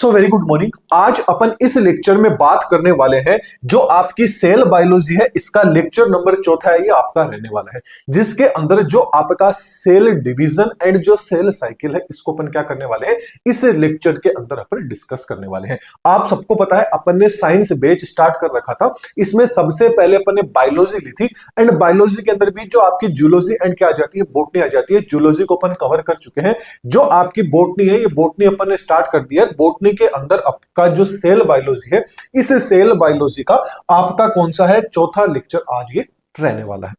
So very good morning. आज अपन इस lecture में बात करने वाले हैं जो आपकी सेल बायोलॉजी है, इसका लेक्चर नंबर चौथा है, ये आपका रहने वाला है, जिसके अंदर जो आपका सेल डिवीजन एंड जो सेल साइकिल है इसको अपन क्या करने वाले हैं, इस लेक्चर के अंदर अपन डिस्कस करने वाले हैं। आप सबको पता है अपन ने साइंस बैच स्टार्ट कर रखा था, इसमें सबसे पहले अपन ने बायोलॉजी ली थी एंड बायोलॉजी के अंदर भी जो आपकी जूलॉजी एंड क्या आ जाती है, बोटनी आ जाती है। जूलॉजी को अपन कवर कर चुके हैं। जो आपकी बोटनी है, ये बोटनी अपन ने स्टार्ट कर दिया है। बोटनी के अंदर आपका जो सेल बायोलॉजी है, इस सेल बायोलॉजी का आपका कौन सा है, चौथा लेक्चर आज ये रहने वाला है।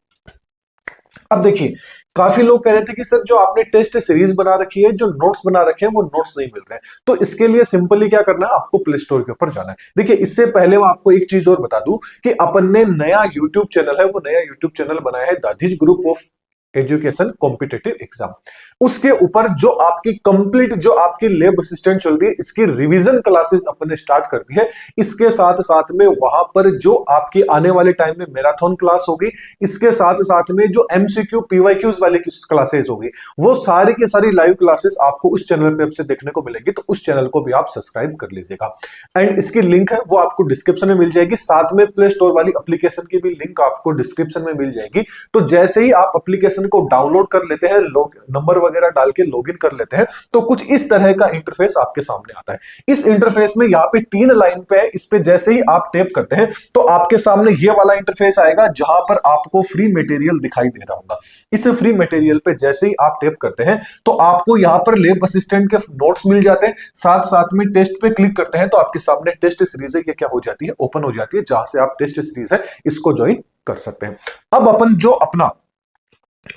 अब देखिए, काफी लोग कह रहे थे कि सर जो आपने टेस्ट सीरीज बना रखी है, जो नोट्स बना रखे हैं वो नोट्स नहीं मिल रहे हैं, तो इसके लिए सिंपली क्या करना है, आपको प्ले स्टोर के ऊपर जाना है। देखिए, इससे पहले मैं आपको एक चीज और बता दूं कि अपन ने नया यूट्यूब चैनल है, वो नया यूट्यूब चैनल बनाया है Dadhich group of education competitive exam. उसके ऊपर जो आपकी कंप्लीट जो आपकी लैब असिस्टेंट चल रही है, इसकी रिवीजन क्लासेस अपन ने स्टार्ट कर दी है। इसके साथ साथ में वहां पर जो आपकी आने वाले टाइम में मैराथन क्लास होगी, इसके साथ साथ में जो एमसीक्यू पीवाईक्यूज वाली क्लासेस होगी, वो सारी की सारी लाइव क्लासेस आपको उस चैनल पे आपसे देखने को मिलेगी। तो उस चैनल को भी आप सब्सक्राइब कर लीजिएगा एंड इसकी लिंक है वो आपको डिस्क्रिप्शन में मिल जाएगी। साथ में प्ले स्टोर वाली एप्लीकेशन की भी लिंक आपको डिस्क्रिप्शन में मिल जाएगी। तो जैसे ही आप एप्लीकेशन को डाउनलोड कर लेते हैं, नंबर वगैरह डाल के लॉगिन कर लेते हैं, तो कुछ इस तरह का इंटरफेस आपके सामने आता है। इस इंटरफेस में यहाँ पे 3 लाइन पे है, इस पे जैसे ही आप टैप करते हैं तो आपके सामने ये वाला इंटरफेस आएगा, जहां पर आपको फ्री मटेरियल दिखाई दे रहा होगा। इस फ्री मटेरियल पे जैसे ही आप टैप करते हैं तो आपको यहाँ पर लैब असिस्टेंट के नोट्स मिल जाते हैं। साथ साथ में टेस्ट पे क्लिक करते हैं तो आपके सामने टेस्ट सीरीज है, ये क्या हो जाती है, ओपन हो जाती है, जहां से आप टेस्ट सीरीज है इसको ज्वाइन कर सकते हैं। अब अपन जो अपना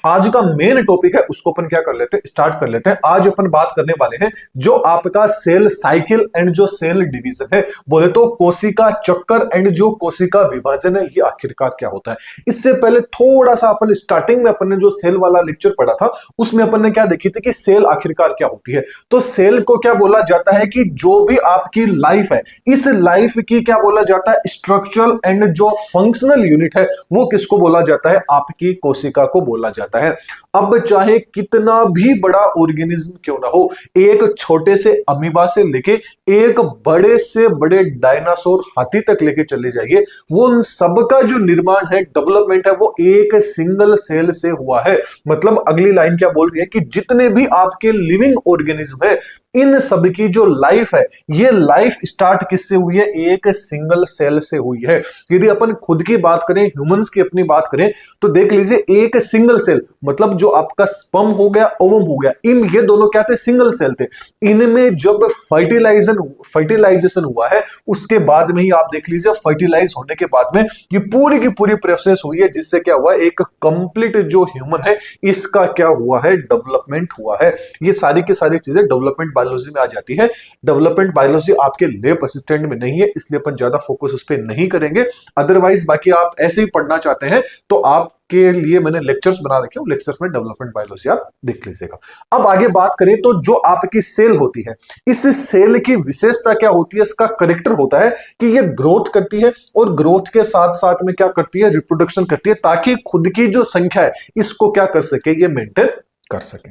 आज का मेन टॉपिक है उसको अपन क्या कर लेते हैं, स्टार्ट कर लेते हैं। आज अपन बात करने वाले हैं जो आपका सेल साइकिल एंड जो सेल डिवीजन है, बोले तो कोशिका चक्कर एंड जो कोशिका विभाजन है, ये आखिरकार क्या होता है। इससे पहले थोड़ा सा अपन स्टार्टिंग में अपन ने जो सेल वाला लेक्चर पढ़ा था, उसमें अपन ने क्या देखी थी कि सेल आखिरकार क्या होती है। तो सेल को क्या बोला जाता है कि जो भी आपकी लाइफ है, इस लाइफ की क्या बोला जाता है, स्ट्रक्चरल एंड जो फंक्शनल यूनिट है वो किसको बोला जाता है, आपकी कोशिका को बोला जाता है। अब चाहे कितना भी बड़ा ऑर्गेनिज्म क्यों ना हो, एक छोटे से अमीबा से लेके एक बड़े से बड़े डायनासोर हाथी तक लेके चले जाइए, वो उन सबका जो निर्माण है, डेवलपमेंट है, वो एक सिंगल सेल से हुआ है। मतलब अगली लाइन क्या बोल रही है कि जितने भी आपके लिविंग ऑर्गेनिज्म है, इन सब की जो लाइफ है, ये लाइफ स्टार्ट किससे हुई है, एक सिंगल सेल से हुई है। यदि अपन खुद की बात करें, ह्यूमंस की अपनी बात करें, तो देख लीजिए एक सिंगल सेल, मतलब जो आपका स्पर्म हो गया, ओवम हो गया, इन ये दोनों क्या थे, सिंगल सेल थे। इनमें जब फर्टिलाइजेशन हुआ है, उसके बाद में ही आप देख लीजिए फर्टिलाइज होने के बाद में ये पूरी की पूरी प्रोसेस हुई है, जिससे क्या हुआ, एक कंप्लीट जो ह्यूमन है इसका क्या हुआ है, डेवलपमेंट हुआ है। ये सारी की सारी चीजें डेवलपमेंट बायोलॉजी में आ जाती है। डेवलपमेंट बायोलॉजी आपके लैब असिस्टेंट में नहीं है, इसलिए अपन ज्यादा फोकस उस पर नहीं करेंगे। अदरवाइज बाकी आप ऐसे ही पढ़ना चाहते हैं तो आपके लिए मैंने लेक्चर्स बना रखे हैं, लेक्चर्स में डेवलपमेंट बायोलॉजी आप देख लीजिएगा। अब आगे बात करें तो जो आपकी सेल होती है, इस सेल की विशेषता क्या होती है, इसका करेक्टर होता है कि ये ग्रोथ करती है और ग्रोथ के साथ साथ में क्या करती है, रिप्रोडक्शन करती है, ताकि खुद की जो संख्या है इसको क्या कर सके, ये मेंटेन कर सके।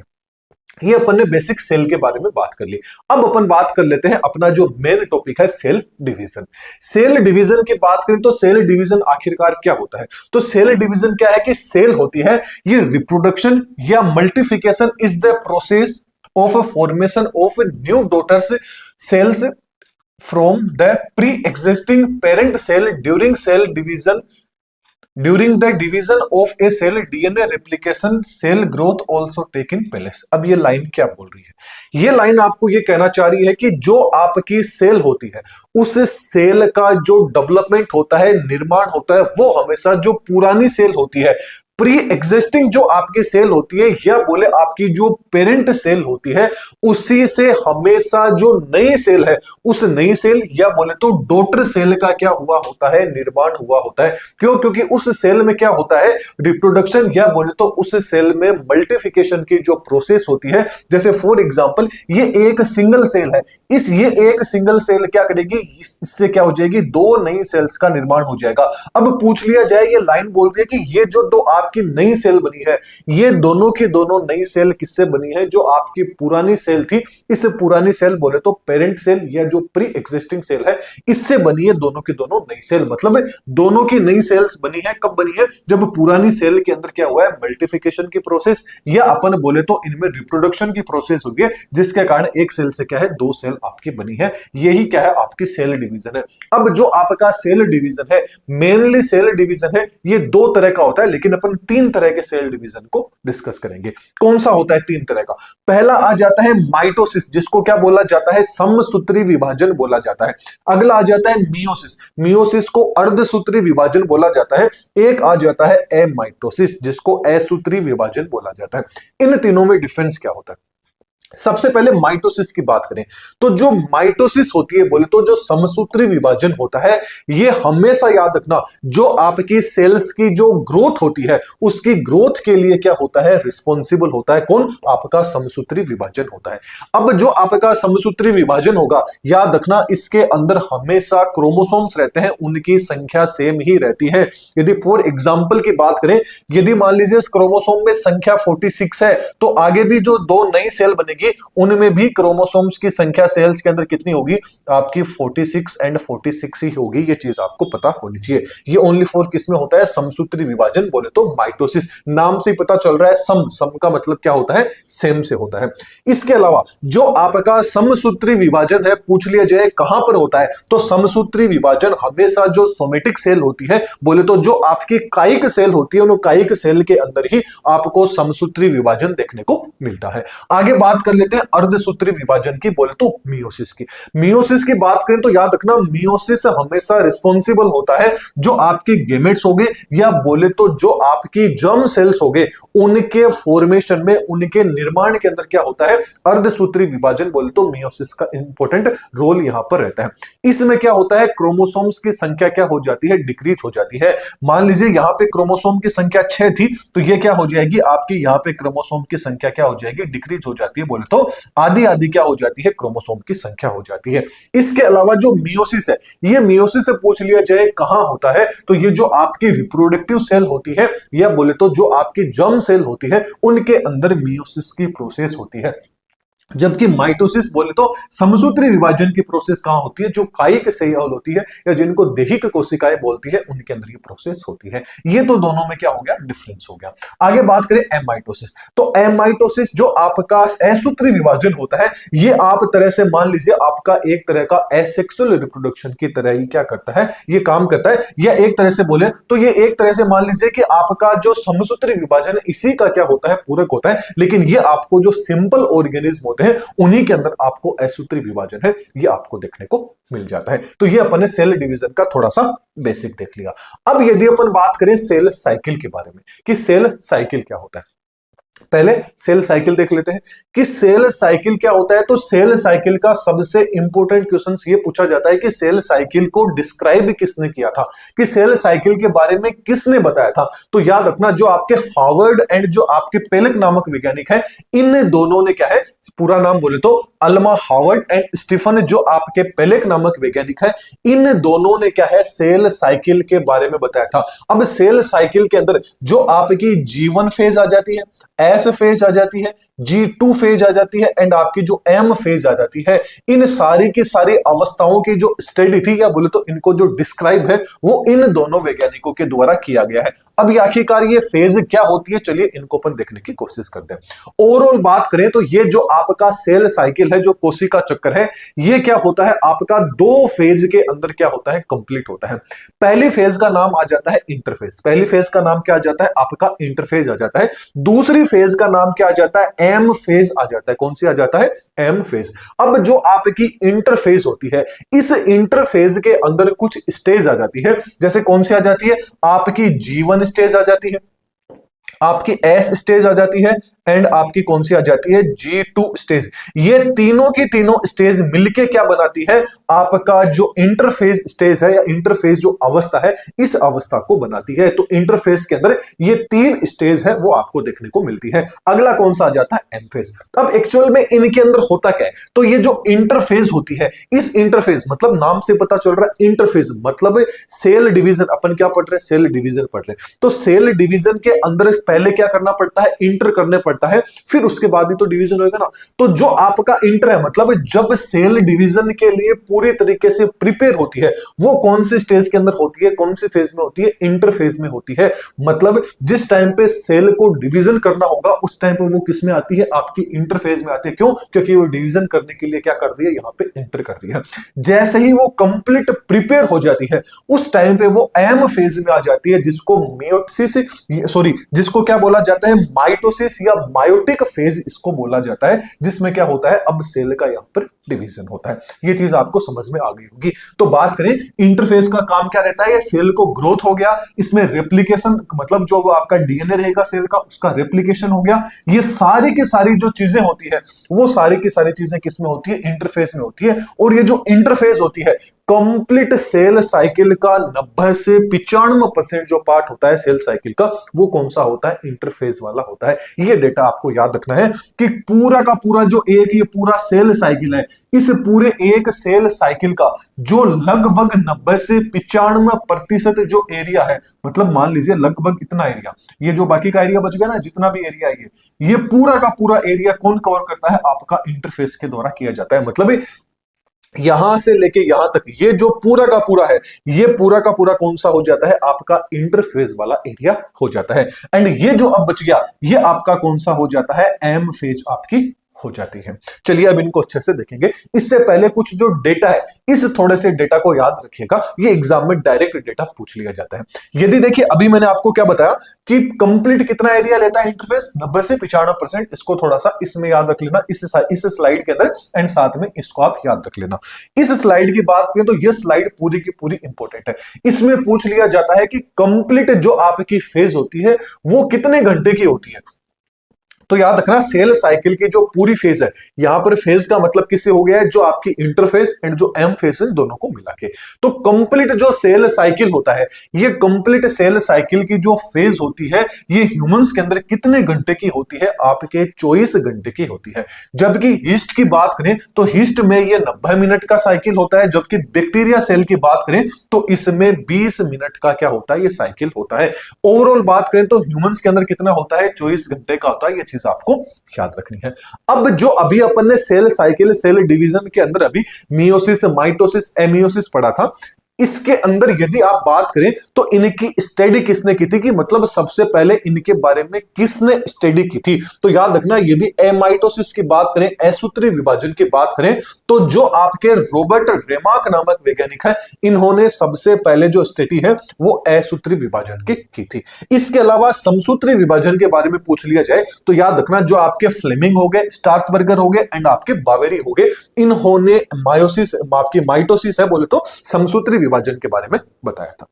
ये अपन ने बेसिक सेल के बारे में बात कर ली। अब अपन बात कर लेते हैं अपना जो मेन टॉपिक है, सेल डिवीजन। सेल डिवीजन की बात करें तो सेल डिवीजन आखिरकार क्या होता है, तो सेल डिवीजन क्या है कि सेल होती है, ये रिप्रोडक्शन या multiplication is the process of formation of new daughters cells from the pre existing parent cell during the division of a cell DNA replication cell growth also taking place. अब ये line क्या बोल रही है, ये line आपको ये कहना चाह रही है कि जो आपकी सेल होती है, उस सेल का जो डेवलपमेंट होता है, निर्माण होता है, वो हमेशा जो पुरानी सेल होती है, प्री एग्जिस्टिंग जो आपकी सेल होती है, या बोले आपकी जो पेरेंट सेल होती है, उसी से हमेशा जो नई सेल है, उस नई सेल या बोले तो डॉटर सेल का क्या हुआ होता है, निर्माण हुआ होता है। क्यों, क्योंकि उस सेल में क्या होता है, रिप्रोडक्शन, या बोले तो उस सेल में मल्टीप्लिकेशन की जो प्रोसेस होती है। जैसे फॉर एग्जांपल ये एक सिंगल सेल है, ये एक सिंगल सेल क्या करेगी, इससे क्या हो जाएगी, 2 नई सेल्स का निर्माण हो जाएगा। अब पूछ लिया जाए, ये लाइन बोलती है कि ये जो दो आपकी नई सेल बनी है, ये दोनों की दोनों नई सेल किससे बनी है? जो आपकी पुरानी सेल थी, इस पुरानी सेल बोले तो पेरेंट सेल या जो प्री एग्जिस्टिंग सेल है, इससे बनी है दोनों की दोनों नई सेल। मतलब दोनों की नई सेल्स बनी है, कब बनी है? जब पुरानी सेल के अंदर क्या हुआ है? मल्टीप्लिकेशन की प्रोसेस, या अपन बोले तो इनमें रिप्रोडक्शन की प्रोसेस हुई है, जिसके कारण एक सेल से क्या है? दो सेल आपकी बनी है। यही क्या है? आपकी सेल डिवीजन है। अब जो आपका सेल डिवीजन है, मेनली सेल डिवीजन है, ये दो तरह का होता है, लेकिन अपन तीन तरह के सेल डिवीजन को डिस्कस करेंगे। कौन सा होता है तीन तरह का? पहला आ जाता है माइटोसिस, जिसको क्या बोला जाता है? समसूत्री विभाजन बोला जाता है। अगला आ जाता है मियोसिस, मियोसिस को अर्धसूत्री विभाजन बोला जाता है। एक आ जाता है एमाइटोसिस, जिसको असूत्री विभाजन बोला जाता है। इन तीनों में डिफरेंस क्या होता है? सबसे पहले माइटोसिस की बात करें तो जो माइटोसिस होती है बोले तो जो समसूत्री विभाजन होता है, ये हमेशा याद रखना, जो आपकी सेल्स की जो ग्रोथ होती है, उसकी ग्रोथ के लिए क्या होता है? रिस्पॉन्सिबल होता है कौन? आपका समसूत्री विभाजन होता है। अब जो आपका समसूत्री विभाजन होगा, याद रखना, इसके अंदर हमेशा क्रोमोसोम्स रहते हैं, उनकी संख्या सेम ही रहती है। यदि फॉर एग्जाम्पल की बात करें, यदि मान लीजिए इस क्रोमोसोम में संख्या 46 है, तो आगे भी जो दो नई सेल बनेगी, उनमें भी क्रोमोसोम्स की संख्या सेल्स के अंदर कितनी होगी? आपकी 46 एंड 46 ही होगी। ये चीज आपको पता होनी चाहिए। ये ओनली फॉर किस में होता है? समसूत्री विभाजन बोले तो माइटोसिस। नाम से ही पता चल रहा है, सम का मतलब क्या होता है? सेम से होता है। इसके अलावा जो आपका समसूत्री विभाजन है, पूछ लिया जाए कहां पर होता है, तो समसूत्री विभाजन हमेशा जो सोमेटिक सेल होती है, बोले तो जो आपकी कायिक सेल होती है, उन कायिक सेल के अंदर ही आपको समसूत्री विभाजन देखने को मिलता है। आगे बात कर लेते हैं अर्धसूत्री विभाजन की, बोले तो मियोसिस की। मियोसिस की बात करें तो याद रखना, मियोसिस हमेशा रिस्पॉन्सिबल होता है जो आपके गेमेट्स हो गए, या बोले तो जो आपकी जर्म सेल्स हो गए, उनके फॉर्मेशन में, उनके निर्माण के अंदर क्या होता है? अर्धसूत्री विभाजन बोले तो मियोसिस का इंपॉर्टेंट रोल यहां पर रहता है। इसमें क्या होता है? क्रोमोसोम्स की संख्या क्या हो जाती है? डिक्रीज हो जाती है। मान लीजिए यहां पे क्रोमोसोम की संख्या 6 थी, तो ये क्या हो जाएगी? आपकी यहां पे क्रोमोसोम की संख्या क्या हो जाएगी? डिक्रीज हो जाती है, बोले तो आधी आधी क्या हो जाती है? क्रोमोसोम की संख्या हो जाती है। इसके अलावा जो मियोसिस है, ये मियोसिस से पूछ लिया जाए कहां होता है, तो ये जो आपकी रिप्रोडक्टिव सेल होती है, या बोले तो जो आपकी जर्म सेल होती है, उनके अंदर मियोसिस की प्रोसेस होती है। जबकि माइटोसिस बोले तो समसूत्री विभाजन की प्रोसेस कहां होती है? जो कायिक सेल होती है, या जिनको देहिक कोशिकाएं बोलती है, उनके अंदर ये प्रोसेस होती है। ये तो दोनों में क्या हो गया? डिफरेंस हो गया। आगे बात करें एमाइटोसिस, तो एमाइटोसिस जो आपका असूत्री विभाजन होता है, ये आप तरह से मान लीजिए आपका एक तरह का एसेक्सुअल रिप्रोडक्शन की तरह ही क्या करता है? ये काम करता है। या एक तरह से बोले तो ये एक तरह से मान लीजिए कि आपका जो समसूत्री विभाजन है, इसी का क्या होता है? पूरक होता है। लेकिन ये आपको जो सिंपल ऑर्गेनिज्म हैं, उन्हीं के अंदर आपको असूत्री विभाजन है, ये आपको देखने को मिल जाता है। तो ये अपन ने सेल डिवीजन का थोड़ा सा बेसिक देख लिया। अब यदि अपन बात करें सेल साइकिल के बारे में कि सेल साइकिल क्या होता है, पहले सेल साइकिल देख लेते हैं कि सेल साइकिल क्या होता है। तो सेल साइकिल का सबसे इंपॉर्टेंट क्वेश्चन ये पूछा जाता है कि सेल साइकिल को डिस्क्राइब किसने किया था, कि सेल साइकिल के बारे में किसने बताया था। तो याद रखना, जो आपके हार्वर्ड एंड जो आपके पेलेक नामक वैज्ञानिक है, इन दोनों ने क्या है, पूरा नाम बोले तो अल्मा हार्वर्ड एंड स्टीफन जो आपके पेलेक नामक वैज्ञानिक है, इन दोनों ने क्या है? सेल साइकिल के बारे में बताया था। अब सेल साइकिल के अंदर जो आपकी G1 फेज आ जाती है, एस फेज आ जाती है, G2 फेज आ जाती है, एंड आपकी जो M फेज आ जाती है, इन सारी की सारी अवस्थाओं की जो स्टडी थी, या बोले तो इनको जो डिस्क्राइब है, वो इन दोनों वैज्ञानिकों के द्वारा किया गया है। अब ये आखिरकार ये फेज क्या होती है, चलिए इनको अपन देखने की कोशिश करते हैं। ओवरऑल बात करें तो ये जो आपका सेल साइकिल है, जो कोशिका चक्कर है, ये क्या होता है? आपका दो फेज के अंदर क्या होता है? कंप्लीट होता है। पहली फेज का नाम आ जाता है इंटरफेज। पहली फेज का नाम क्या आ जाता है? आपका इंटरफेज आ जाता है। दूसरी फेज का नाम क्या आ जाता है? एम फेज आ जाता है। कौन सी आ जाता है? M phase. अब जो आपकी इंटरफेज होती है, इस इंटरफेज के अंदर कुछ स्टेज आ जाती है। जैसे कौन सी आ जाती है? आपकी G1 स्टेज आ जाती है, आपकी एस स्टेज आ जाती है, एंड आपकी कौन सी आ जाती है G2 स्टेज। ये तीनों की तीनों स्टेज मिलके क्या बनाती है, आपका जो इंटरफेज स्टेज है या इंटरफेज जो अवस्था है, इस अवस्था को बनाती है। तो इंटरफेज के अंदर ये तीन स्टेज है वो आपको देखने को मिलती है। अगला कौन सा आ जाता है, एम फेज। अब एक्चुअल में इनके अंदर होता क्या है, तो ये जो इंटरफेज होती है, इस इंटरफेज मतलब नाम से पता चल रहा है इंटरफेज मतलब सेल डिवीजन। अपन क्या पढ़ रहे हैं, सेल डिवीजन पढ़ रहे हैं। तो सेल डिवीजन के अंदर पहले क्या करना पड़ता है, इंटर करने पड़ता है, फिर उसके बाद ही तो डिवीजन होगा ना। तो जो आपका इंटर है मतलब जब सेल डिवीजन के लिए पूरी तरीके से प्रिपेयर होती है, वो कौन सी स्टेज के अंदर होती है, कौन सी फेज में होती है, इंटर फेज में होती है। मतलब जिस टाइम पे सेल को डिवीजन करना होगा उस टाइम पे वो किस में आती है, आपकी इंटर फेज में आती है। क्यों, क्योंकि वो डिवीजन करने के लिए क्या कर रही है, यहां पे इंटर कर रही है। जैसे ही वो कंप्लीट प्रिपेयर हो जाती है उस टाइम पे वो एम फेज में आ जाती है, जिसको मियोसिस जिसको क्या बोला जाता है, माइटोसिस या मायोटिक फेज इसको बोला जाता है, जिसमें क्या होता है, अब सेल का यहां पर डिवीजन होता है। ये चीज आपको समझ में आ गई होगी। तो बात करें इंटरफेस का काम क्या रहता है, ये सेल को ग्रोथ हो गया, इसमें रेप्लिकेशन मतलब जो आपका डीएनए रहेगा सेल का उसका रेप्लिकेशन हो गया। ये सारी की सारी जो चीजें होती है वो सारी की सारी चीजें किसमें होती है, इंटरफेस में होती है। और ये जो इंटरफेस होती है कंप्लीट सेल साइकिल का 90 से 95% जो पार्ट होता है सेल साइकिल का, वो कौन सा होता है, इंटरफेस वाला होता है। ये डेटा आपको याद रखना है कि पूरा का पूरा जो एक ये पूरा सेल साइकिल है, इस पूरे एक सेल साइकिल का जो लगभग 90 से 95% जो एरिया है, मतलब मान लीजिए लगभग इतना एरिया, ये जो बाकी का एरिया बच गया ना, जितना भी एरिया है ये पूरा का पूरा एरिया कौन कवर करता है, आपका इंटरफेस के द्वारा किया जाता है। मतलब यहां से लेके यहां तक ये जो पूरा का पूरा है, ये पूरा का पूरा कौन सा हो जाता है, आपका इंटरफेज वाला एरिया हो जाता है। एंड ये जो अब बच गया ये आपका कौन सा हो जाता है, एम फेज आपकी हो जाती है। चलिए अब इनको अच्छे से देखेंगे। इससे पहले कुछ जो डेटा है, इस थोड़े से डेटा को याद रखिएगा, ये एग्जाम में डायरेक्ट डेटा पूछ लिया जाता है। यदि देखिए अभी मैंने आपको क्या बताया कि कंप्लीट कितना एरिया लेता है इंटरफेस, 90 से 95%। इसको थोड़ा सा इसमें याद रख लेना, इस स्लाइड के अंदर, एंड साथ में इसको आप याद रख लेना। इस स्लाइड की बात करें तो यह स्लाइड पूरी की पूरी इंपॉर्टेंट है। इसमें पूछ लिया जाता है कि कंप्लीट जो आपकी फेज होती है वो कितने घंटे की होती है। तो याद रखना सेल साइकिल की जो पूरी फेज है, यहां पर फेज का मतलब किससे हो गया है, जो आपकी इंटरफेस एंड जो एम फेज है दोनों को मिला के। तो कंप्लीट जो सेल साइकिल होता है, ये कंप्लीट सेल साइकिल की जो फेज होती है ये ह्यूमंस के अंदर कितने घंटे की होती है, आपके 24 घंटे की होती है। जबकि हीस्ट की बात करें तो हीस्ट में ये 90 मिनट का साइकिल होता है, जबकि बैक्टीरिया सेल की बात करें तो इसमें 20 मिनट का क्या होता है, ये साइकिल होता है। ओवरऑल बात करें तो ह्यूमंस के अंदर कितना होता है, 24 घंटे का होता है। ये आपको याद रखनी है। अब जो अभी अपन ने सेल साइकिल सेल डिवीजन के अंदर अभी मियोसिस माइटोसिस एमियोसिस पढ़ा था, इसके अंदर यदि आप बात करें तो इनकी स्टडी किसने की थी, कि मतलब सबसे पहले इनके बारे में किसने स्टडी की थी। तो याद रखना यदि एमाइटोसिस की बात करें, असूत्री विभाजन की बात करें, तो जो आपके रॉबर्ट रेमार्क नामक वैज्ञानिक है, इन्होंने सबसे पहले जो स्टडी है वो असूत्री विभाजन की थी। इसके अलावा समसूत्री विभाजन के बारे में पूछ लिया जाए तो याद रखना जो आपके फ्लेमिंग हो गए, स्टार्सबर्गर हो गए एंड आपके बावेरी हो गए, इन्होंने मायोसिस आपकी माइटोसिस है बोले तो समसूत्री विभाजन के बारे में बताया था,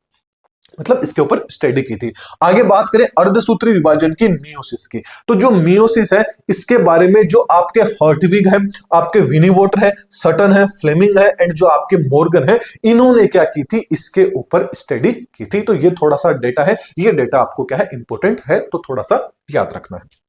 मतलब इसके ऊपर स्टडी की थी। आगे बात करें अर्धसूत्री विभाजन की, मियोसिस की, तो जो मियोसिस है इसके बारे में जो आपके हर्टविग है, आपके विनीवोटर है, सटन है, फ्लेमिंग है एंड जो आपके मॉर्गन है, इन्होंने क्या की थी, इसके ऊपर स्टडी की थी। तो ये थोड़ा सा डेटा है, ये डेटा आपको क्या है, इंपॉर्टेंट है, तो थोड़ा सा याद रखना है।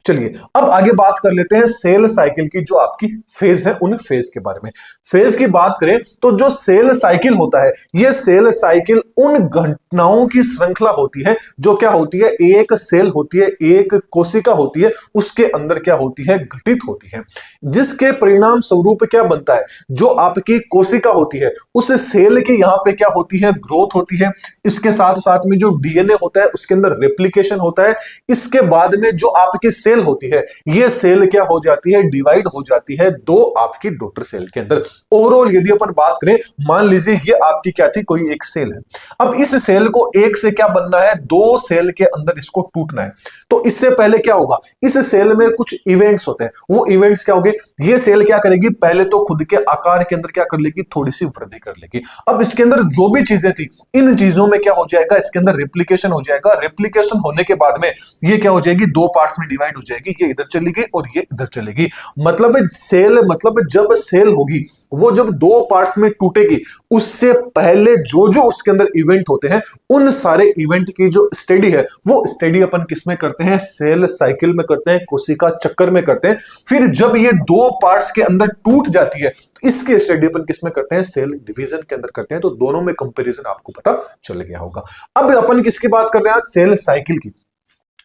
चलिए अब आगे बात कर लेते हैं सेल साइकिल की जो आपकी फेज है, उन फेज के बारे में। फेज की बात करें तो जो सेल साइकिल होता है, यह सेल साइकिल उन घटनाओं की श्रृंखला होती है जो क्या होती है, एक सेल होती है, एक कोशिका होती है, उसके अंदर क्या होती है, घटित होती है, जिसके परिणाम स्वरूप क्या बनता है, जो आपकी कोशिका होती है उस सेल की यहां पे क्या होती है, ग्रोथ होती है। इसके साथ साथ में जो डीएनए होता है उसके अंदर रेप्लिकेशन होता है। इसके बाद में जो आपके सेल सेल होती है, ये सेल क्या हो जाती है, डिवाइड हो जाती है दो आपकी डॉटर सेल के अंदर। ओवरऑल यदि अपन बात करें, मान लीजिए ये आपकी क्या थी, कोई एक सेल है। अब इस सेल को एक से क्या बनना है, दो सेल के अंदर इसको टूटना है। तो इससे पहले क्या होगा, इस सेल में कुछ इवेंट्स होते हैं। वो इवेंट्स क्या होंगे, ये सेल क्या करेगी, पहले तो खुद के आकार के अंदर क्या कर लेगी, थोड़ी सी वृद्धि कर लेगी। अब इसके अंदर जो भी चीजें थी, इन चीजों में क्या हो जाएगा, इसके अंदर रेप्लिकेशन हो जाएगा। रेप्लिकेशन होने के बाद में ये क्या हो जाएगी, दो पार्ट्स में डिवाइड हो जाएगी। ये इधर चली गई और ये इधर चलेगी। मतलब सेल, मतलब जब सेल होगी वो जब दो पार्ट्स में टूटेगी, उससे पहले जो जो उसके अंदर इवेंट होते हैं, उन सारे इवेंट की जो स्टडी है, वो स्टडी अपन किस में करते हैं, सेल साइकिल में करते हैं, कोशिका चक्कर में करते हैं। फिर जब ये दो पार्ट्स के अंदर टूट जाती है, इसके स्टडी अपन किस में करते हैं, सेल डिवीजन के अंदर करते हैं। तो दोनों में कंपैरिजन आपको पता चल गया होगा। अब अपन किसकी बात कर रहे हैं, सेल साइकिल की।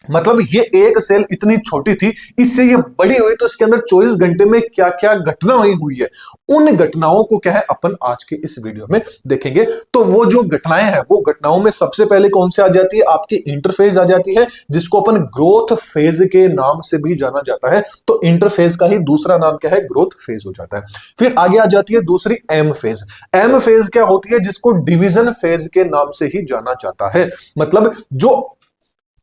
मतलब ये एक सेल इतनी छोटी थी, इससे ये बड़ी हुई, तो इसके अंदर 24 घंटे में क्या क्या घटना हुई है, उन घटनाओं को क्या है अपन आज के इस वीडियो में देखेंगे। तो वो जो घटनाएं हैं, वो घटनाओं में सबसे पहले कौन से आ जाती है, आपकी इंटरफेज आ जाती है, जिसको अपन ग्रोथ फेज के नाम से भी जाना जाता है। तो इंटरफेज का ही दूसरा नाम क्या है, ग्रोथ फेज हो जाता है। फिर आगे आ जाती है दूसरी एम फेज। एम फेज क्या होती है, जिसको डिवीजन फेज के नाम से ही जाना जाता है। मतलब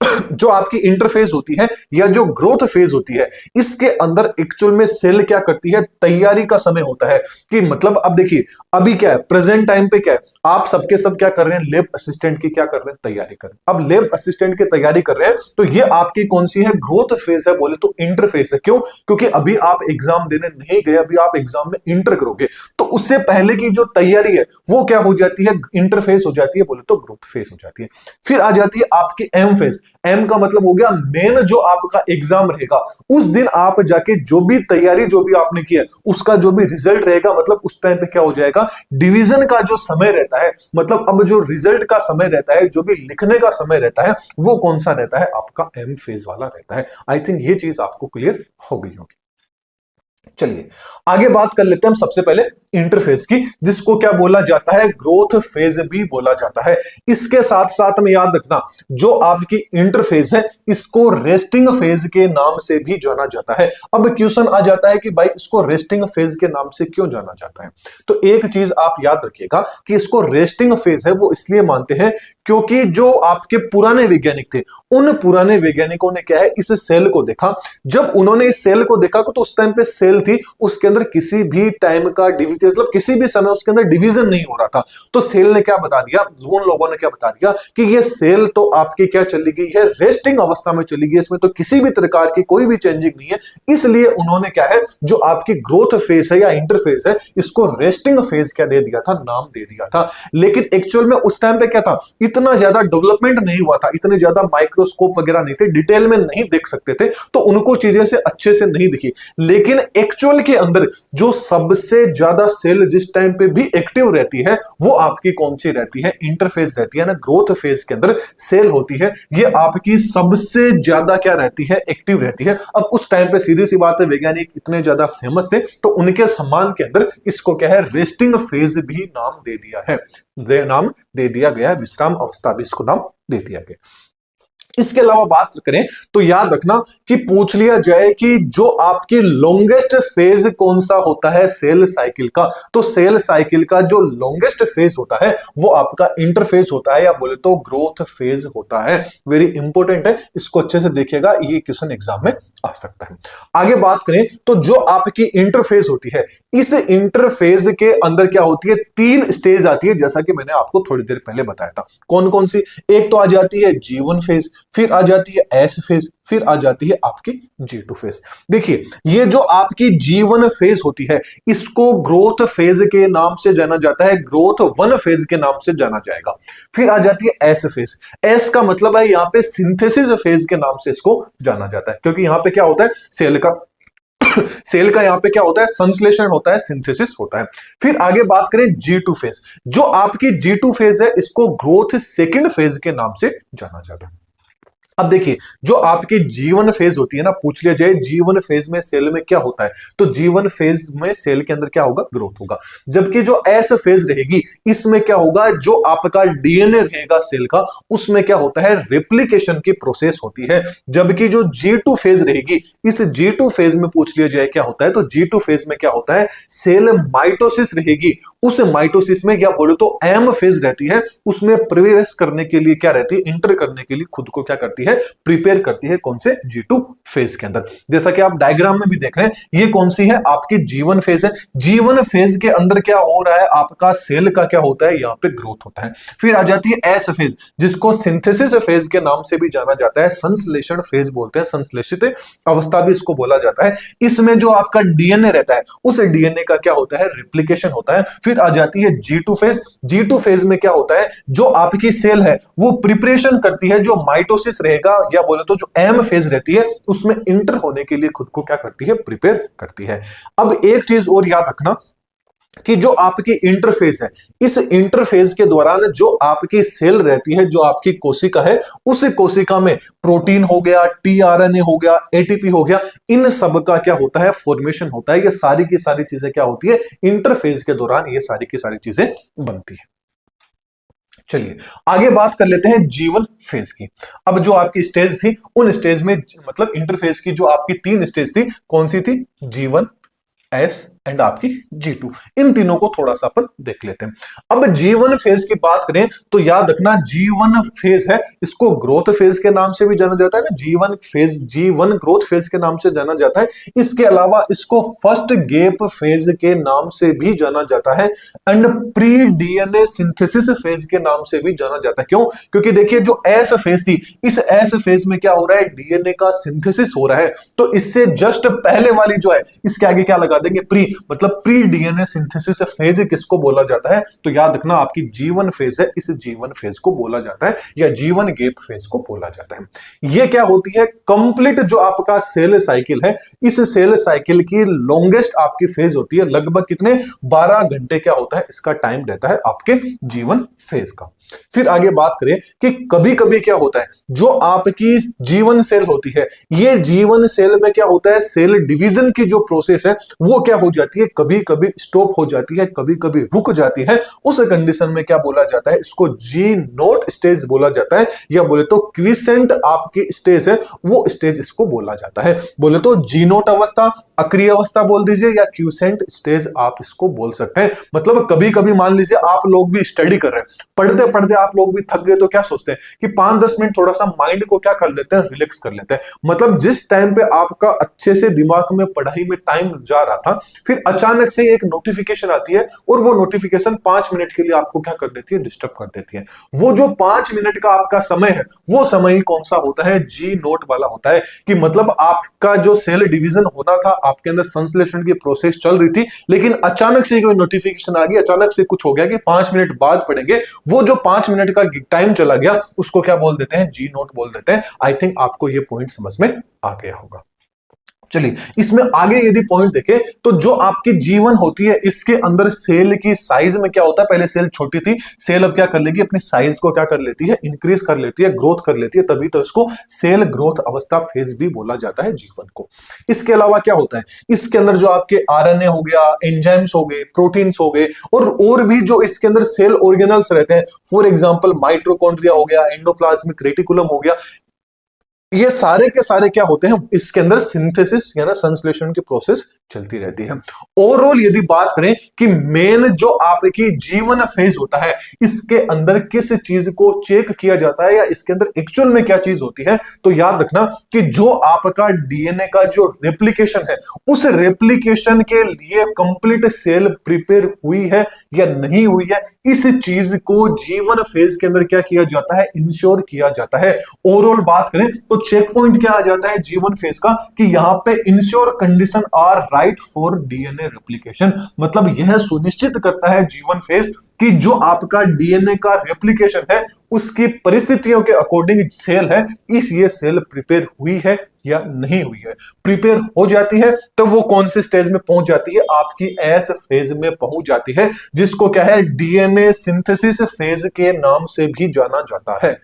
जो आपकी इंटरफेस होती है या जो ग्रोथ फेज होती है, इसके अंदर एक्चुअल में सेल क्या करती है, तैयारी का समय होता है। कि मतलब अब देखिए, अभी क्या है, प्रेजेंट टाइम पे क्या है, आप सबके सब क्या कर रहे हैं, लैब असिस्टेंट की क्या कर रहे हैं, तैयारी कर रहे हैं। अब लैब असिस्टेंट की तैयारी कर रहे हैं, तो ये आपकी कौन सी है, ग्रोथ फेज है, बोले तो इंटरफेस है। क्यों, क्योंकि अभी आप एग्जाम देने नहीं गए, अभी आप एग्जाम में इंटर करोगे, तो उससे पहले की जो तैयारी है वो क्या हो जाती है, इंटरफेस हो जाती है, बोले तो ग्रोथ फेज हो जाती है। फिर आ जाती है आपकी एम फेज। एम का मतलब हो गया मेन, जो आपका एग्जाम रहेगा उस दिन आप जाके जो भी तैयारी जो भी आपने किया उसका जो भी रिजल्ट रहेगा, मतलब उस टाइम पे क्या हो जाएगा, डिवीजन का जो समय रहता है, मतलब अब जो रिजल्ट का समय रहता है, जो भी लिखने का समय रहता है, वो कौन सा रहता है, आपका एम फेज वाला रहता है। आई थिंक ये चीज आपको क्लियर हो गई होगी। चलिए आगे बात कर लेते हैं हम सबसे पहले इंटरफेस की, जिसको क्या बोला जाता है, ग्रोथ फेज भी बोला जाता है। इसके साथ साथ में याद रखना, जो आपकी इंटरफेस है इसको रेस्टिंग फेज के नाम से भी जाना जाता है। अब क्वेश्चन आ जाता है कि भाई इसको रेस्टिंग फेज के नाम से क्यों जाना जाता है। तो एक चीज आप याद रखिएगा कि इसको रेस्टिंग फेज है वो इसलिए मानते हैं क्योंकि जो आपके पुराने वैज्ञानिक थे, उन पुराने वैज्ञानिकों ने क्या है, इस सेल को देखा। जब उन्होंने इस सेल को देखा तो उस टाइम पे सेल थी, उसके अंदर किसी भी टाइम का मतलब किसी भी समय उसके अंदर डिवीजन नहीं हो रहा था। तो सेल ने क्या बता दिया, उन लोगों ने क्या बता दिया कि ये सेल तो आपकी क्या चली गई है, रेस्टिंग अवस्था में चली गई, इसमें तो किसी भी प्रकार की कोई भी चेंजिंग नहीं है। इसलिए उन्होंने क्या है, जो आपकी ग्रोथ फेज है या इंटरफेज है, इसको रेस्टिंग फेज क्या दे दिया था, नाम दे दिया था। लेकिन एक्चुअल में उस टाइम पे क्या था, इतना ज्यादा डेवलपमेंट नहीं हुआ था, इतने ज्यादा माइक्रोस्कोप वगैरह नहीं थे, डिटेल में नहीं देख सकते थे, तो उनको चीजें से अच्छे से नहीं दिखी। लेकिन एक्चुअल के अंदर जो सबसे ज्यादा सेल जिस टाइम पे भी एक्टिव रहती है, वो आपकी कौन सी रहती है, इंटरफेज रहती है ना। ग्रोथ फेज के अंदर सेल होती है, ये आपकी सबसे ज्यादा क्या रहती है, एक्टिव रहती है। अब उस टाइम पे सीधी सी बात है, वैज्ञानिक इतने ज्यादा फेमस थे, तो उनके सम्मान के अंदर इसको क्या है, रेस्टिंग फेज भी नाम दे दिया है, नाम दे दिया गया, विश्राम अवस्था भी इसको नाम दे दिया गया। इसके अलावा बात करें तो याद रखना कि पूछ लिया जाए कि जो आपकी लॉन्गेस्ट फेज कौन सा होता है सेल साइकिल का, तो सेल साइकिल का जो लॉन्गेस्ट फेज होता है वो आपका इंटरफेज होता है, या बोले तो ग्रोथ फेज होता है। वेरी इंपॉर्टेंट है, इसको अच्छे से देखिएगा, ये क्वेश्चन एग्जाम में आ सकता है। आगे बात करें तो जो आपकी इंटरफेज होती है, इस इंटरफेज के अंदर क्या होती है, 3 स्टेज आती है, जैसा कि मैंने आपको थोड़ी देर पहले बताया था। कौन कौन सी, एक तो आ जाती है G1 फेज, फिर आ जाती है S फेज, फिर आ जाती है आपकी G2 फेज। देखिए ये जो आपकी G1 फेज होती है, इसको ग्रोथ फेज के नाम से जाना जाता है, ग्रोथ 1 फेज के नाम से जाना जाएगा। फिर आ जाती है S फेज, S का मतलब है यहां पे सिंथेसिस फेज के नाम से इसको जाना जाता है, क्योंकि यहां पे क्या होता है, सेल का यहां पे क्या होता है, संश्लेषण होता है, सिंथेसिस होता है। फिर आगे बात करें G2 फेज, जो आपकी G2 फेज है इसको ग्रोथ सेकंड फेज के नाम से जाना जाता है। अब देखिए, जो आपकी जीवन फेज होती है ना, पूछ लिया जाए जीवन फेज में सेल में क्या होता है, तो जीवन फेज में सेल के अंदर क्या होगा, ग्रोथ होगा। जबकि जो एस फेज रहेगी, इसमें क्या होगा, जो आपका डीएनए रहेगा सेल का, उसमें क्या होता है, रेप्लिकेशन की प्रोसेस होती है। जबकि जो G2 फेज रहेगी, इस G2 फेज में पूछ लिया जाए क्या होता है, तो G2 फेज में क्या होता है, सेल माइटोसिस रहेगी। उस माइटोसिस में क्या बोले तो एम फेज रहती है, उसमें प्रवेश करने के लिए क्या रहती है, इंटर करने के लिए खुद को क्या करती है, प्रिपेयर करती है। कौन से, G2 फेज के अंदर। जैसा कि आप डायग्राम में भी देख रहे हैं, ये कौन सी है, आपकी जीवन फेज है। जीवन फेज के अंदर क्या हो रहा है, आपका सेल का क्या होता है, यहां पे ग्रोथ होता है। फिर आ जाती है एस फेज, जिसको सिंथेसिस फेज के नाम से भी जाना जाता है, संश्लेषण फेज बोलते हैं, संश्लेषित अवस्था भी इसको बोला जाता है। इसमें जो आपका डीएनए रहता है, उस डीएनए का क्या होता है, रेप्लिकेशन होता है। फिर आ जाती है G2 फेज। G2 फेज में क्या होता है, जो आपकी सेल है वो प्रिपरेशन करती है, जो माइटोसिस रहेगा या बोले तो जो एम फेज रहती है, उसमें इंटर होने के लिए खुद को क्या करती है, प्रिपेयर करती है। अब एक चीज और याद रखना कि जो आपकी इंटरफेस है, इस इंटरफेस के दौरान जो आपकी सेल रहती है, जो आपकी कोशिका है, उस कोशिका में प्रोटीन हो गया, टीआरएनए हो गया, एटीपी हो गया, इन सब का क्या होता है, फॉर्मेशन होता है। ये सारी की सारी चीजें क्या होती है, इंटरफेस के दौरान ये सारी की सारी चीजें बनती है। चलिए आगे बात कर लेते हैं जीवन फेज की। अब जो आपकी स्टेज थी, उन स्टेज में मतलब इंटरफेस की जो आपकी 3 स्टेज थी, कौन सी थी, G1, एस एंड आपकी G2। इन तीनों को थोड़ा सा अपन देख लेते हैं। अब जीवन फेज की बात करें तो याद रखना, G1 फेज है, इसको ग्रोथ फेज के नाम से भी जाना जाता है ना, G1 ग्रोथ फेज के नाम से जाना जाता है। इसके अलावा इसको फर्स्ट गैप फेज के नाम से भी जाना जाता है and pre DNA synthesis phase के नाम से भी जाना जाता है। क्यों, क्योंकि देखिए जो एस फेज थी, इस एस फेज में क्या हो रहा है, डीएनए का सिंथेसिस हो रहा है। तो इससे जस्ट पहले वाली जो है, इसके आगे क्या लगा देंगे, प्री, मतलब प्री डीएनए सिंथेसिस फेज किसको बोला जाता है, तो याद रखना आपकी जीवन फेज है, इस जीवन फेज को बोला जाता है या जीवन गैप फेज को बोला जाता है। ये क्या होती है, कंप्लीट जो आपका सेल साइकिल है, इस सेल साइकिल की लॉन्गेस्ट आपकी फेज होती है, लगभग कितने, 12 घंटे क्या होता है, इसका टाइम रहता है आपके जीवन फेज का। फिर आगे बात करें कि कभी कभी क्या होता है, जो आपकी जीवन सेल होती है, ये जीवन सेल में क्या होता है, सेल डिवीजन की जो प्रोसेस है वो क्या हो जाती है, कभी कभी स्टॉप हो जाती है, कभी कभी रुक जाती है। उस कंडीशन में क्या बोला जाता है, इसको G0 स्टेज बोला जाता है, या बोले तो क्विसेंट आपकी स्टेज है, वो स्टेज इसको बोला जाता है। बोले तो G0 अवस्था, अक्रिय अवस्था बोल दीजिए, या क्विसेंट स्टेज आप इसको बोल सकते हैं। मतलब कभी कभी मान लीजिए आप लोग भी स्टडी कर रहे हैं, पढ़ते पढ़ते आप लोग भी थक गए, तो क्या सोचते हैं कि 5-10 मिनट थोड़ा सा माइंड को क्या कर लेते हैं, रिलैक्स कर लेते हैं। मतलब जिस टाइम पे आपका अच्छे से दिमाग में पढ़ाई में टाइम जा रहा था, फिर अचानक से एक नोटिफिकेशन आती है और वो नोटिफिकेशन 5 मिनट के लिए आपको क्या कर देती है, डिस्टर्ब कर देती है। वो जो 5 मिनट का आपका समय है, वो समय ही कौन सा होता है, G0 वाला होता है। कि मतलब आपका जो सेल डिवीजन होना था, आपके अंदर संश्लेषण की प्रोसेस चल रही थी, लेकिन अचानक से कोई नोटिफिकेशन आ गई, अचानक से कुछ हो गया कि 5 मिनट बाद पढ़ेंगे, वो जो 5 मिनट का टाइम चला गया, उसको क्या बोल देते हैं, G0 बोल देते हैं। आई थिंक आपको ये पॉइंट समझ में आ गया होगा। चलिए इसमें आगे यदि पॉइंट देखें तो जो आपकी जीवन होती है, इसके अंदर सेल की साइज में क्या होता है, पहले सेल छोटी थी, सेल अब क्या कर लेगी, अपनी साइज को क्या कर लेती है, इंक्रीज कर लेती है, ग्रोथ कर लेती है, तभी तो इसको सेल ग्रोथ अवस्था फेज भी बोला जाता है जीवन को। इसके अलावा क्या होता है, इसके अंदर जो आपके आरएनए हो गया, एंजाइम्स हो गए, प्रोटीन्स हो गए, और भी जो इसके अंदर सेल ऑर्गेनल्स रहते हैं, फॉर एग्जांपल माइटोकॉन्ड्रिया हो गया, एंडोप्लाज्मिक रेटिकुलम हो गया, ये सारे के सारे क्या होते हैं, इसके अंदर सिंथेसिस यानी संश्लेषण की प्रोसेस चलती रहती है। ओवरऑल यदि बात करें कि मेन जो आपकी जीवन फेज होता है, इसके अंदर किस चीज को चेक किया जाता है या इसके अंदर एक्चुअल में क्या चीज होती है, तो याद रखना कि जो आपका डीएनए का जो रेप्लिकेशन है, उस रेप्लिकेशन के लिए कंप्लीट सेल प्रिपेयर हुई है या नहीं हुई है, इस चीज को जीवन फेज के अंदर क्या किया जाता है, इंश्योर किया जाता है। ओवरऑल बात करें तो चेक पॉइंट क्या आ जाता है जीवन फेज का, कि यहां पे ensure condition are right for DNA replication. मतलब यह सुनिश्चित करता है जीवन फेज कि जो आपका डीएनए का रेप्लिकेशन है, उसकी परिस्थितियों के अकॉर्डिंग सेल है, ये सेल प्रिपेयर हुई है या नहीं हुई है। प्रिपेयर हो जाती है तो वो कौन से स्टेज में पहुंच जाती है, आपकी एस फेज में पहुंच जाती है, जिसको क्या है, डीएनए सिंथेसिस फेज के नाम से भी जाना जाता है।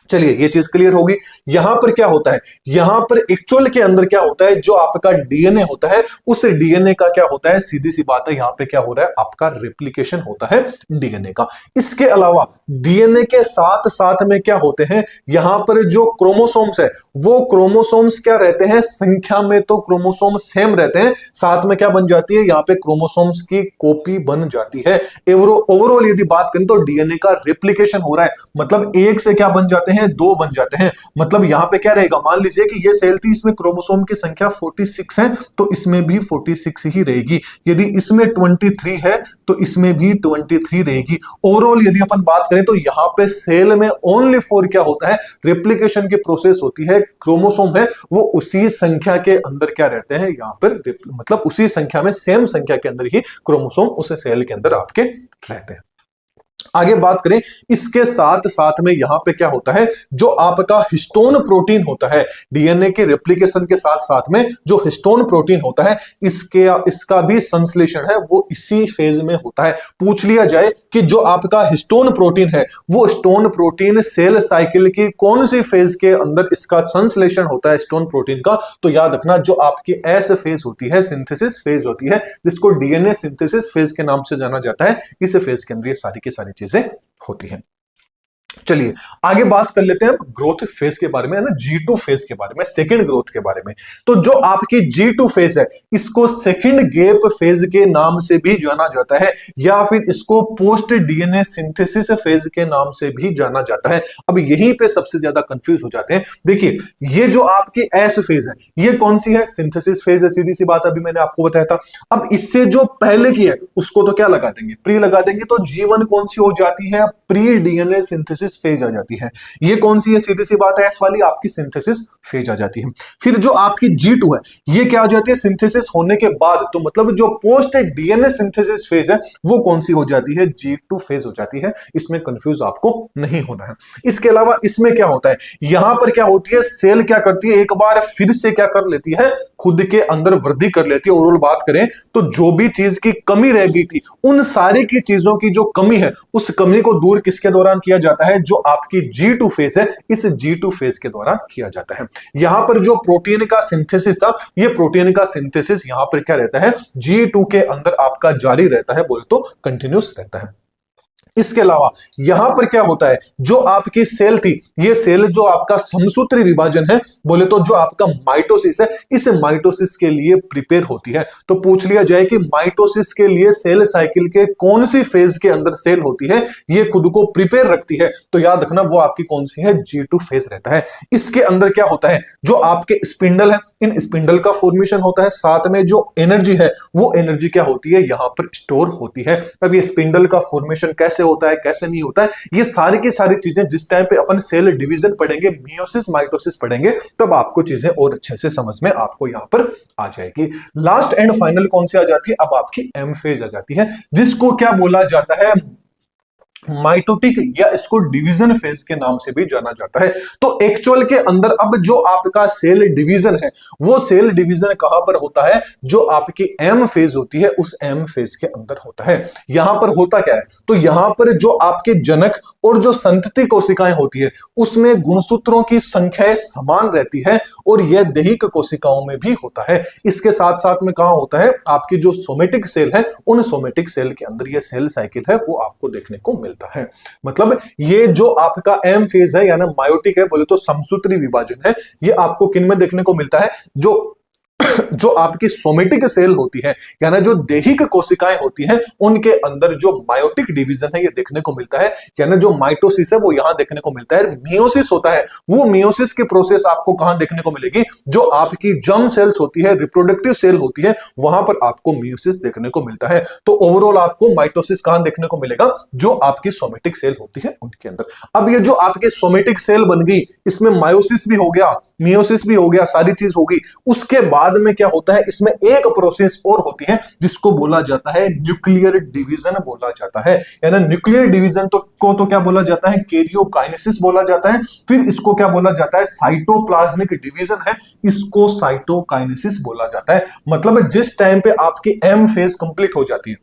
चलिए ये चीज क्लियर होगी। यहां पर क्या होता है, यहां पर एक्चुअल के अंदर क्या होता है, जो आपका डीएनए होता है उस डीएनए का क्या होता है, सीधी सी बात है, यहां पे क्या हो रहा है, आपका रेप्लिकेशन होता है डीएनए का। इसके अलावा डीएनए के साथ साथ में क्या होते हैं, यहां पर जो क्रोमोसोम्स है वो क्रोमोसोम्स क्या रहते हैं, संख्या में तो क्रोमोसोम सेम रहते हैं, साथ में क्या बन जाती है, यहां पे क्रोमोसोम्स की कॉपी बन जाती है। ओवरऑल यदि बात करें तो डीएनए का रेप्लिकेशन हो रहा है, मतलब एक से क्या बन जाते हैं, दो बन जाते हैं। मतलब यहां पे क्या रहेगा, मान लीजिए कि ये सेल थी, इसमें क्रोमोसोम की संख्या 46 है, तो इसमें भी 46 ही रहेगी। यदि इसमें 23 है तो इसमें भी 23 रहेगी। ओवरऑल यदि अपन बात करें तो यहां पे सेल में ओनली फॉर क्या होता है, रेप्लिकेशन की प्रोसेस होती है। क्रोमोसोम है वो उसी संख्या के अंदर क्या रहते हैं, यहां पर मतलब उसी संख्या में, सेम संख्या के अंदर ही क्रोमोसोम उस सेल के अंदर आपके रहते हैं। आगे बात करें, इसके साथ साथ में यहां पे क्या होता है, जो आपका हिस्टोन प्रोटीन होता है, डीएनए के रेप्लिकेशन के साथ साथ में जो हिस्टोन प्रोटीन होता है, इसका भी संश्लेषण है वो इसी फेज में होता है। पूछ लिया जाए कि जो आपका हिस्टोन प्रोटीन है वो हिस्टोन प्रोटीन सेल साइकिल की कौन सी फेज के अंदर इसका संश्लेषण होता है हिस्टोन प्रोटीन का, तो याद रखना जो आपकी एस फेज होती है, सिंथेसिस फेज होती है, जिसको डीएनए सिंथेसिस फेज के नाम से जाना जाता है, इस फेज के अंदर ये सारी की सारी चीजें होती हैं। चलिए आगे बात कर लेते हैं ग्रोथ फेज के बारे में, है ना, G2 फेज के बारे में, सेकंड ग्रोथ के बारे में। तो जो आपकी G2 फेज है इसको सेकंड गैप फेज के नाम से भी जाना जाता है, या फिर इसको पोस्ट डीएनए सिंथेसिस फेज के नाम से भी जाना जाता है। अब यहीं पे सबसे ज्यादा कंफ्यूज हो जाते हैं। देखिए ये जो आपकी एस फेज है ये कौन सी है, सिंथेसिस फेज है, सीधी सी बात अभी मैंने आपको बताया था। अब इससे जो पहले की है उसको तो क्या लगा देंगे, प्री लगा देंगे, तो G1 कौन सी हो जाती है, प्री डीएनए सिंथेसिस फेज आ जाती है। ये कौन सी है, सीधी सी बात है, एस वाली आपकी सिंथेसिस फेज आ जाती है। फिर जो आपकी G2 है ये क्या आ जाती है, सिंथेसिस होने के बाद, तो मतलब जो पोस्ट डीएनए सिंथेसिस फेज है वो कौन सी हो जाती है, G2 फेज हो जाती है। इसमें कंफ्यूज आपको नहीं होना है। इसके अलावा इसमें क्या होता है, यहां पर क्या होती है, सेल क्या करती है, एक बार फिर से क्या कर लेती है, खुद के अंदर वृद्धि कर लेती है। ओवरऑल बात करें तो जो भी चीज की कमी रह गई थी उन सारी की चीजों की जो कमी है उस कमी को दूर किसके दौरान किया जाता है, जो आपकी G2 फेज है इस G2 फेज के दौरान किया जाता है। यहां पर जो प्रोटीन का सिंथेसिस था, ये प्रोटीन का सिंथेसिस यहां पर क्या रहता है, G2 के अंदर आपका जारी रहता है, बोले तो कंटिन्यूस रहता है। इसके अलावा यहां पर क्या होता है, जो आपकी सेल थी, ये सेल जो आपका समसूत्री विभाजन है, बोले तो जो आपका माइटोसिस है, इस माइटोसिस के लिए प्रिपेयर होती है। तो पूछ लिया जाए कि माइटोसिस के लिए सेल साइकिल के कौन सी फेज के अंदर सेल होती है, ये खुद को प्रिपेयर रखती है, तो याद रखना वो आपकी कौन सी है, G2 फेज रहता है। इसके अंदर क्या होता है, जो आपके स्पिंडल है, इन स्पिंडल का फॉर्मेशन होता है, साथ में जो एनर्जी है वो एनर्जी क्या होती है, यहां पर स्टोर होती है। अब ये स्पिंडल का फॉर्मेशन कैसे होता है, कैसे नहीं होता है, ये सारी की सारी चीजें जिस टाइम पे अपन सेल डिवीजन पढ़ेंगे, मियोसिस माइटोसिस पढ़ेंगे, तब आपको चीजें और अच्छे से समझ में आपको यहां पर आ जाएगी। लास्ट एंड फाइनल कौन सी आ जाती है, अब आपकी एम फेज आ जाती है, जिसको क्या बोला जाता है, माइटोटिक, या इसको डिवीजन फेज के नाम से भी जाना जाता है। तो एक्चुअल के अंदर अब जो आपका सेल डिवीजन है वो सेल डिवीजन कहां पर होता है, जो आपकी एम फेज होती है उस एम फेज के अंदर होता है। यहां पर होता क्या है, तो यहां पर जो आपके जनक और जो संतति कोशिकाएं होती है उसमें गुणसूत्रों की संख्या समान रहती है, और यह दैहिक कोशिकाओं में भी होता है। इसके साथ साथ में कहां होता है, आपकी जो सोमेटिक सेल है उन सोमेटिक सेल के अंदर यह सेल साइकिल है वो आपको देखने को मिलता है। मतलब ये जो आपका एम फेज है यानी मायोटिक है, बोले तो समसूत्री विभाजन है, ये आपको किन में देखने को मिलता है, जो आपकी सोमेटिक सेल होती है यानी जो दैहिक कोशिकाएं होती हैं उनके अंदर जो मायोटिक डिवीजन है ये देखने को मिलता है, यानी जो माइटोसिस है वो यहां देखने को मिलता है। मियोसिस होता है, वो मियोसिस की प्रोसेस आपको कहां देखने को मिलेगी, जो आपकी जर्म सेल्स होती है, रिप्रोडक्टिव सेल होती है, वहां पर आपको मियोसिस देखने को मिलता है। तो ओवरऑल आपको माइटोसिस कहां देखने को मिलेगा, जो आपकी सोमेटिक सेल होती है उनके अंदर। अब ये जो आपके सोमेटिक सेल बन गई, इसमें मायोसिस भी हो गया, मियोसिस भी हो गया, सारी चीज होगी। उसके बाद में क्या होता है, इसमें एक प्रोसेस और होती है जिसको बोला जाता है न्यूक्लियर डिवीजन बोला जाता है। यानी न्यूक्लियर डिवीजन को तो क्या बोला जाता है, कैरियोकाइनेसिस बोला जाता है। फिर इसको क्या बोला जाता है, साइटोप्लाज्मिक डिवीजन है, इसको साइटोकाइनेसिस बोला जाता है। मतलब जिस टाइम पे आपकी एम फेज कंप्लीट हो जाती है,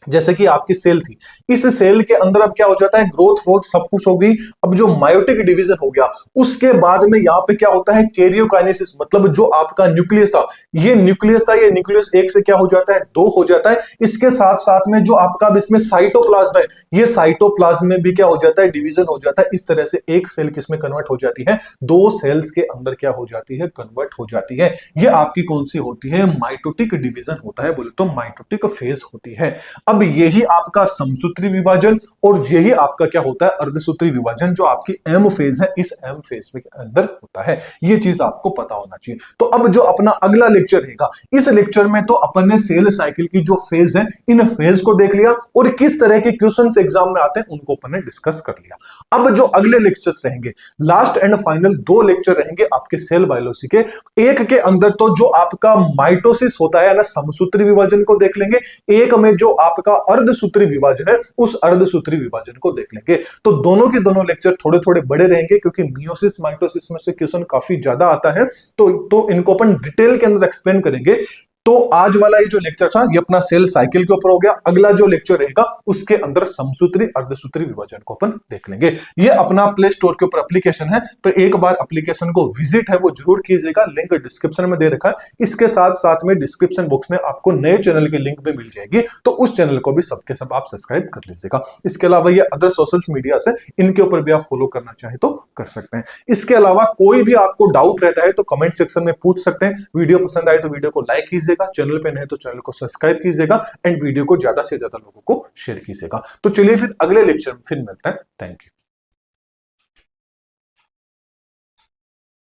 जैसे कि आपकी सेल थी, इस सेल के अंदर अब क्या हो जाता है, ग्रोथ वोथ सब कुछ हो गई। अब जो मायोटिक डिवीजन हो गया, उसके बाद में यहां पे क्या होता है, कैरियोकाइनेसिस, मतलब जो आपका न्यूक्लियस था, ये न्यूक्लियस था, ये न्यूक्लियस एक से क्या हो जाता है, दो हो जाता है। इसके साथ साथ में जो आपका अब इसमें साइटोप्लाज्म है, ये साइटोप्लाज्म में भी क्या हो जाता है, डिवीजन हो जाता है। इस तरह से एक सेल किसमें कन्वर्ट हो जाती है, दो सेल्स के अंदर क्या हो जाती है, कन्वर्ट हो जाती है। ये आपकी कौन सी होती है, माइटोटिक डिवीजन होता है, बोले तो माइटोटिक फेज होती है। अब यही आपका समसूत्री विभाजन और यही आपका क्या होता है, अर्धसूत्री विभाजन, जो आपकी एम फेज है, इस एम फेज के अंदर होता है। ये चीज आपको पता होना चाहिए। तो अब जो अपना अगला लेक्चर रहेगा, इस लेक्चर में तो अपन ने सेल साइकिल की जो फेज है, इन फेज को देख लिया और किस तरह के क्वेश्चंस एग्जाम में आते हैं उनको अपन ने डिस्कस कर लिया। अब जो अगले लेक्चर्स रहेंगे, लास्ट एंड फाइनल दो लेक्चर रहेंगे आपके सेल बायोलॉजी के। एक के अंदर तो जो आपका माइटोसिस होता है ना, समसूत्री विभाजन को देख लेंगे। एक में जो आपका अर्धसूत्री विभाजन है, उस अर्धसूत्री विभाजन को देख लेंगे। तो दोनों के दोनों लेक्चर थोड़े थोड़े बड़े रहेंगे, क्योंकि मियोसिस माइटोसिस में से क्वेश्चन काफी ज्यादा आता है, तो इनको अपन डिटेल के अंदर एक्सप्लेन करेंगे। तो आज वाला ये जो लेक्चर था, ये अपना सेल साइकिल के ऊपर हो गया। अगला जो लेक्चर रहेगा उसके अंदर समसूत्री अर्धसूत्री विभाजन को अपन देख लेंगे। ये अपना प्ले स्टोर के ऊपर एप्लीकेशन है, तो एक बार एप्लीकेशन को विजिट है वो जरूर कीजिएगा, लिंक डिस्क्रिप्शन में दे रखा है। इसके साथ साथ में डिस्क्रिप्शन बॉक्स में आपको नए चैनल की लिंक भी मिल जाएगी, तो उस चैनल को भी सबके सब आप सब्सक्राइब कर लीजिएगा। इसके अलावा ये अदर सोशल मीडिया से, इनके ऊपर भी आप फॉलो करना चाहे तो कर सकते हैं। इसके अलावा कोई भी आपको डाउट रहता है तो कमेंट सेक्शन में पूछ सकते हैं। वीडियो पसंद आए तो वीडियो को लाइक कीजिएगा, चैनल पे नए तो चैनल को सब्सक्राइब कीजिएगा एंड वीडियो को ज्यादा से ज्यादा लोगों को शेयर कीजिएगा। तो चलिए फिर अगले लेक्चर में फिर मिलते हैं। Thank you.